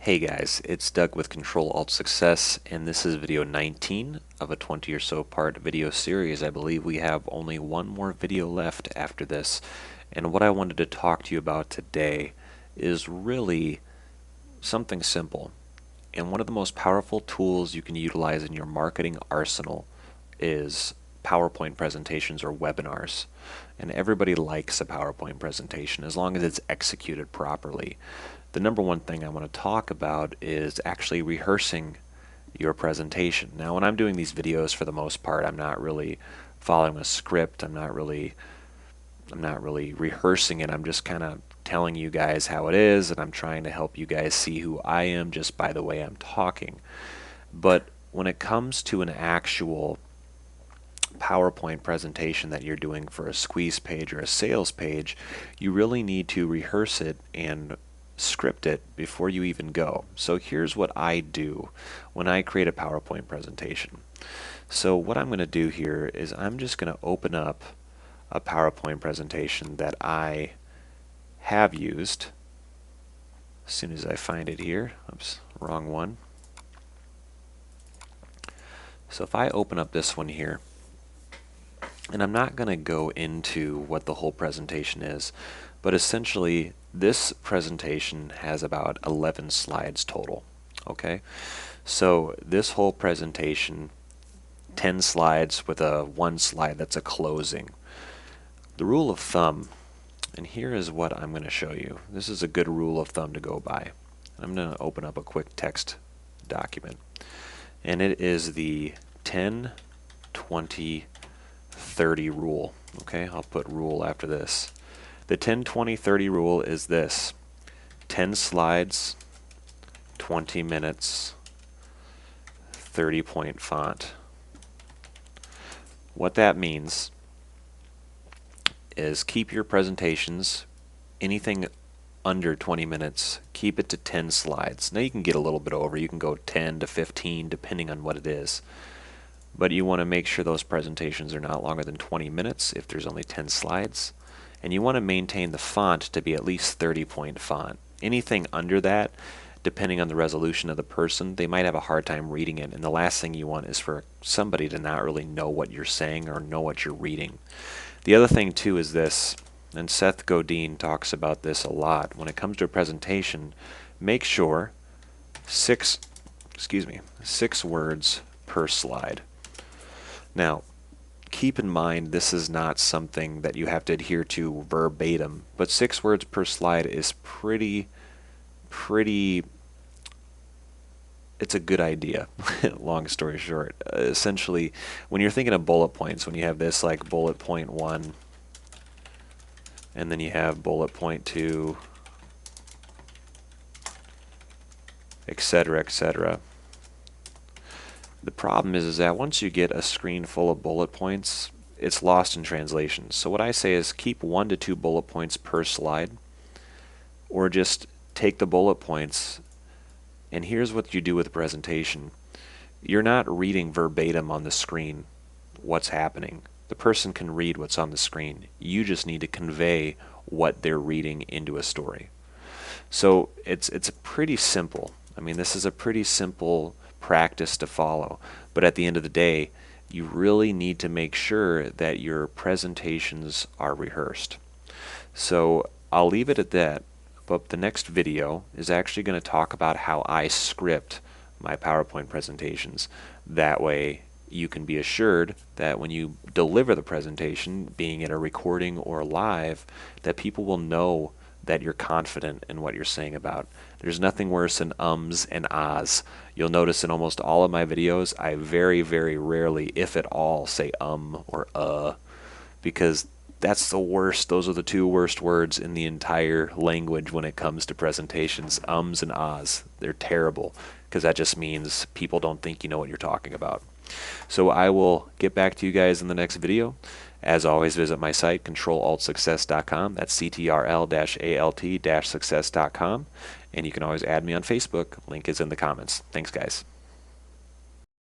Hey guys, it's Doug with Control Alt Success, and this is video 19 of a 20 or so part video series. I believe we have only one more video left after this, and what I wanted to talk to you about today is really something simple. And one of the most powerful tools you can utilize in your marketing arsenal is PowerPoint presentations or webinars. And everybody likes a PowerPoint presentation as long as it's executed properly. The number one thing I want to talk about is actually rehearsing your presentation. Now, when I'm doing these videos, for the most part, I'm not really following a script. I'm not really rehearsing it. I'm just kind of telling you guys how it is, and I'm trying to help you guys see who I am just by the way I'm talking. But when it comes to an actual PowerPoint presentation that you're doing for a squeeze page or a sales page, you really need to rehearse it and script it before you even go. So here's what I do when I create a PowerPoint presentation. So what I'm going to do here is I'm just going to open up a PowerPoint presentation that I have used. As soon as I find it here, oops, wrong one. So if I open up this one here, and I'm not going to go into what the whole presentation is, but essentially this presentation has about 11 slides total. Okay, so this whole presentation, 10 slides with a one slide that's a closing. The rule of thumb, and here is what I'm going to show you. This is a good rule of thumb to go by. I'm going to open up a quick text document, and it is the 10, 20, 30 rule. Okay, I'll put rule after this. The 10, 20, 30 rule is this: 10 slides, 20 minutes, 30-point font. What that means is keep your presentations, anything under 20 minutes, keep it to 10 slides. Now you can get a little bit over, you can go 10 to 15 depending on what it is. But you want to make sure those presentations are not longer than 20 minutes if there's only 10 slides. And you want to maintain the font to be at least 30-point font. Anything under that, depending on the resolution of the person, they might have a hard time reading it. And the last thing you want is for somebody to not really know what you're saying or know what you're reading. The other thing too is this, and Seth Godin talks about this a lot. When it comes to a presentation, make sure six words per slide. Now, keep in mind this is not something that you have to adhere to verbatim, but 6 words per slide is pretty, it's a good idea, long story short. Essentially, when you're thinking of bullet points, when you have this like bullet point 1, and then you have bullet point 2, etc., etc. The problem is that once you get a screen full of bullet points, it's lost in translation. So what I say is keep 1 to 2 bullet points per slide, or just take the bullet points, and here's what you do with the presentation. You're not reading verbatim on the screen what's happening. The person can read what's on the screen. You just need to convey what they're reading into a story. So it's pretty simple. I mean, this is a pretty simple practice to follow, but at the end of the day, you really need to make sure that your presentations are rehearsed. So I'll leave it at that, but the next video is actually going to talk about how I script my PowerPoint presentations. That way you can be assured that when you deliver the presentation, being it a recording or live, that people will know that you're confident in what you're saying about. There's nothing worse than ums and ahs. You'll notice in almost all of my videos, I very, very rarely, if at all, say or because that's the worst. Those are the 2 worst words in the entire language when it comes to presentations, ums and ahs. They're terrible, because that just means people don't think you know what you're talking about. So I will get back to you guys in the next video. As always, visit my site, controlaltsuccess.com. That's CTRL-ALT-success.com. And you can always add me on Facebook. Link is in the comments. Thanks, guys.